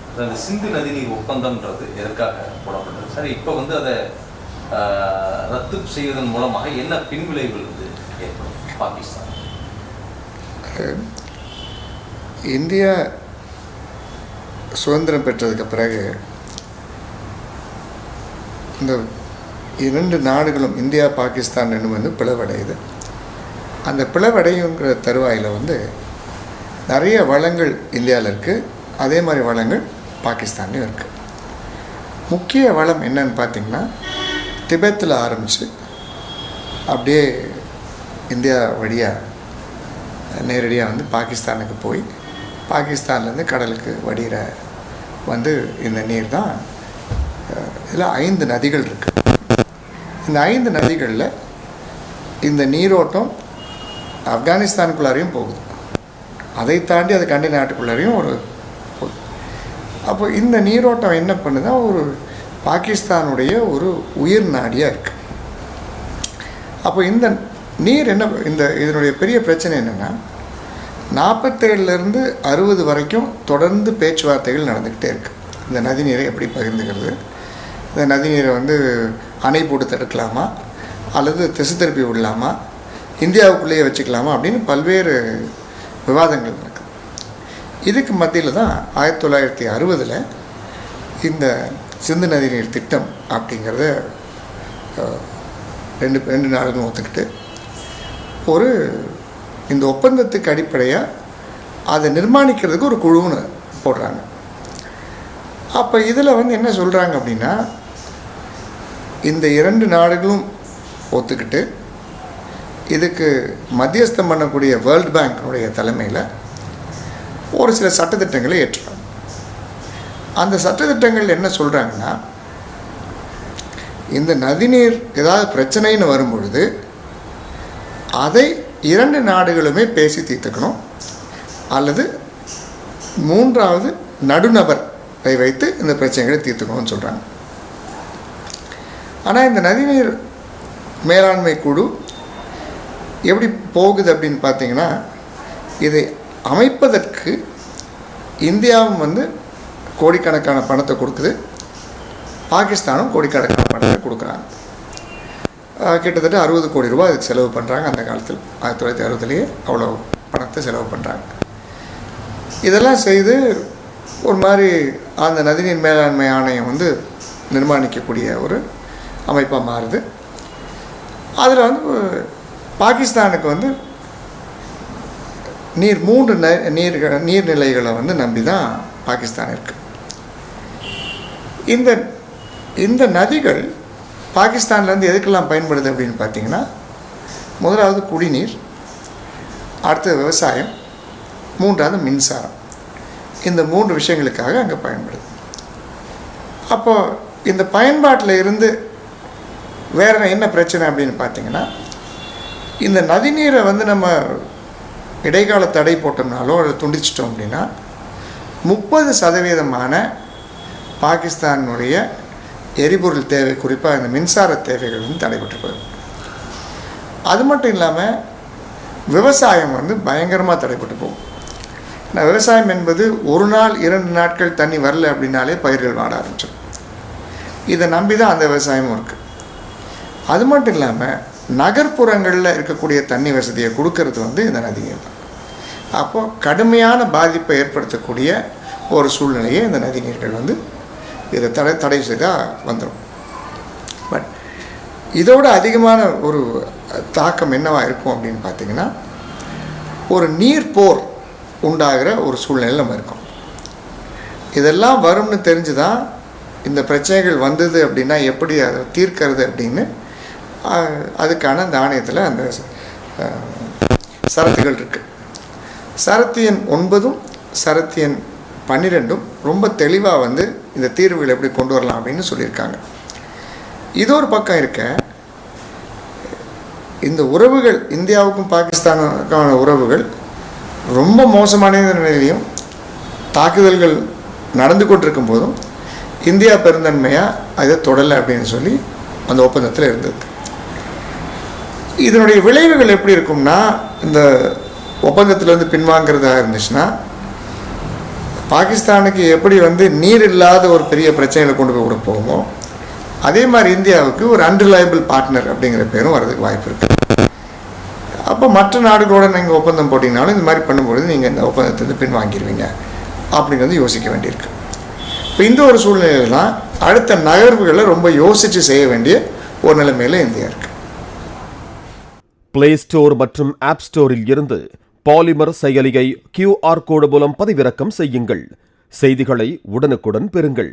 அந்த சிந்து நதிநீர் ஒப்பந்தம்ன்றது எதற்காக போடப்பட்டது சார்? இப்போ வந்து அதை ரத்து செய்வதன் மூலமாக என்ன பின்விளைவுகள் வந்து ஏற்படும் பாகிஸ்தான்? இந்தியா சுதந்திரம் பெற்றதுக்கு பிறகு இந்த இரண்டு நாடுகளும் இந்தியா பாகிஸ்தான் ரெண்டும் வந்து பிளவடையுது. அந்த பிளவடையுங்கிற தருவாயில் வந்து நிறைய வளங்கள் இந்தியாவில் இருக்குது, அதே மாதிரி வளங்கள் பாகிஸ்தான்லேயும் இருக்குது. முக்கிய வளம் என்னன்னு பார்த்திங்கன்னா, திபெத்தில் ஆரம்பித்து அப்படியே இந்தியா வழியாக நேரடியாக வந்து பாகிஸ்தானுக்கு போய் பாகிஸ்தான்லேருந்து கடலுக்கு வடிகிற வந்து இந்த நீர் தான். இதில் 5 நதிகள் இருக்குது. இந்த 5 நதிகளில் இந்த நீரோட்டம் ஆப்கானிஸ்தானுக்குள்ளாரையும் போகுது, அதை தாண்டி அது கண்டி நாட்டுக்குள்ளாரையும் ஒரு போகுது. அப்போ இந்த நீரோட்டம் என்ன பண்ணுதுன்னா, ஒரு பாகிஸ்தானுடைய ஒரு உயிர் நாடியாக இருக்குது. அப்போ இந்த நீர் என்ன, இதனுடைய பெரிய பிரச்சனை என்னென்னா, 47லேருந்து 60 வரைக்கும் தொடர்ந்து பேச்சுவார்த்தைகள் நடந்துக்கிட்டே இருக்குது. இந்த நதிநீரை எப்படி பகிர்ந்துக்கிறது, இந்த நதிநீரை வந்து அணை போட்டு தடுக்கலாமா அல்லது திசை திருப்பி விடலாமா, இந்தியாவுக்குள்ளேயே வச்சுக்கலாமா அப்படின்னு பல்வேறு விவாதங்கள் நடக்குது. இதுக்கு மத்தியில் தான் 1960 இந்த சிந்து நதிநீர் திட்டம் அப்படிங்கிறத ரெண்டு நாடுகளும் ஒத்துக்கிட்டு ஒரு இந்த ஒப்பந்தத்துக்கு அடிப்படையாக அதை நிர்மாணிக்கிறதுக்கு ஒரு குழுன்னு போடுறாங்க. அப்போ இதில் வந்து என்ன சொல்கிறாங்க அப்படின்னா, இந்த 2 நாடுகளும் ஒத்துக்கிட்டு இதுக்கு மத்தியஸ்தம் பண்ணக்கூடிய வேர்ல்டு பேங்க்கினுடைய தலைமையில் ஒரு சில சட்டத்திட்டங்களை ஏற்றுறாங்க. அந்த சட்டத்திட்டங்கள் என்ன சொல்கிறாங்கன்னா, இந்த நதிநீர் ஏதாவது பிரச்சனைன்னு வரும்பொழுது அதை 2 நாடுகளுமே பேசி தீர்த்துக்கணும், அல்லது 3வது நடுநபரை வைத்து இந்த பிரச்சனைகளை தீர்த்துக்கணும்னு சொல்கிறாங்க. ஆனால் இந்த நதிநீர் மேலாண்மை குழு எப்படி போகுது அப்படின்னு பார்த்தீங்கன்னா, இதை அமைப்பதற்கு இந்தியாவும் வந்து கோடிக்கணக்கான பணத்தை கொடுக்குது, பாகிஸ்தானும் கோடிக்கணக்கான பணத்தை கொடுக்குறாங்க. கிட்டத்தட்ட 60 கோடி ரூபாய் இதுக்கு செலவு பண்ணுறாங்க. அந்த காலத்தில் 1960 அவ்வளோ பணத்தை செலவு பண்ணுறாங்க. இதெல்லாம் செய்து ஒரு மாதிரி அந்த நதிநீர் மேலாண்மை ஆணையம் வந்து நிர்மாணிக்கக்கூடிய ஒரு அமைப்பாக மாறுது. அதில் வந்து பாகிஸ்தானுக்கு வந்து நீர்நிலைகளை வந்து நம்பி தான் பாகிஸ்தான் இருக்குது. இந்த நதிகள் பாகிஸ்தான்லேருந்து எதுக்கெல்லாம் பயன்படுது அப்படின்னு பார்த்தீங்கன்னா, முதலாவது குடிநீர், அடுத்தது விவசாயம், 3வது மின்சாரம். இந்த 3 விஷயங்களுக்காக அங்கே பயன்படுது. அப்போது இந்த பயன்பாட்டில் இருந்து வேறு என்ன பிரச்சனை அப்படின்னு பார்த்தீங்கன்னா, இந்த நதிநீரை வந்து நம்ம இடைக்கால தடை போட்டோம்னாலோ அதை துண்டிச்சிட்டோம் அப்படின்னா 30% பாகிஸ்தானுடைய எரிபொருள் தேவை, குறிப்பாக இந்த மின்சார தேவைகள் வந்து தடைபட்டு போயிடும். அது மட்டும் இல்லாமல் விவசாயம் வந்து பயங்கரமாக தடைபட்டு போகும். ஏன்னா விவசாயம் என்பது 1 நாள் 2 நாட்கள் தண்ணி வரல அப்படின்னாலே பயிர்கள் வாட ஆரம்பிச்சிடும். இதை நம்பி தான் அந்த விவசாயமும் இருக்குது. அது மட்டும் இல்லாமல் நகர்ப்புறங்களில் இருக்கக்கூடிய தண்ணி வசதியை கொடுக்கறது வந்து இந்த நதிநீர் தான். அப்போது கடுமையான பாதிப்பை ஏற்படுத்தக்கூடிய ஒரு சூழ்நிலையை இந்த நதிநீர்கள் வந்து இதை தடை செய்தால் வந்துடும். பட் இதோட அதிகமான ஒரு தாக்கம் என்னவாக இருக்கும் அப்படின்னு பார்த்திங்கன்னா, ஒரு நீர் போர் உண்டாகிற ஒரு சூழ்நிலையில் நம்ம இருக்கோம். இதெல்லாம் வரும்னு தெரிஞ்சு தான் இந்த பிரச்சனைகள் வந்தது அப்படின்னா எப்படி அதை தீர்க்கிறது அப்படின்னு அதுக்கான அந்த ஆணையத்தில் அந்த சரத்துகள் இருக்குது. சரத்து எண் 9 சரத்து எண் 12 ரொம்ப தெளிவாக வந்து இந்த தீர்வுகளை எப்படி கொண்டு வரலாம் அப்படின்னு சொல்லியிருக்காங்க. இது ஒரு பக்கம் இருக்க, இந்த உறவுகள் இந்தியாவுக்கும் பாகிஸ்தானுக்கான உறவுகள் ரொம்ப மோசமான நிலையிலையும் தாக்குதல்கள் நடந்து கொண்டிருக்கும் போதும் இந்தியா பெருந்தன்மையாக அதை தொடலை அப்படின்னு சொல்லி அந்த ஒப்பந்தத்தில் இருந்தது. இதனுடைய விளைவுகள் எப்படி இருக்கும்னா, இந்த ஒப்பந்தத்திலேருந்து பின்வாங்கிறதா இருந்துச்சுன்னா பாகிஸ்தானுக்கு எப்படி வந்து நீர் இல்லாத ஒரு பெரிய பிரச்சனைகளை கொண்டு போய் கொடுப்போமோ, அதே மாதிரி இந்தியாவுக்கு ஒரு அன்ரிலையபிள் பார்ட்னர் அப்படிங்கிற பேரும் வர்றதுக்கு வாய்ப்பு இருக்குது. அப்போ மற்ற நாடுகளோட நீங்கள் ஒப்பந்தம் போட்டிங்கனாலும் இந்த மாதிரி பண்ணும்பொழுது நீங்கள் இந்த ஒப்பந்தத்தை பின்வாங்கிடுவீங்க அப்படிங்கிறது யோசிக்க வேண்டியிருக்கு. இப்போ இந்த ஒரு சூழ்நிலையிலாம் அடுத்த நகர்வுகளை ரொம்ப யோசித்து செய்ய வேண்டிய ஒரு நிலைமையில் இந்தியா இருக்குது. பிளே ஸ்டோர் மற்றும் ஆப் ஸ்டோரில் இருந்து பாலிமர் செயலியை QR கோடு மூலம் பதிவிறக்கம் செய்யுங்கள். செய்திகளை உடனுக்குடன் பெறுங்கள்.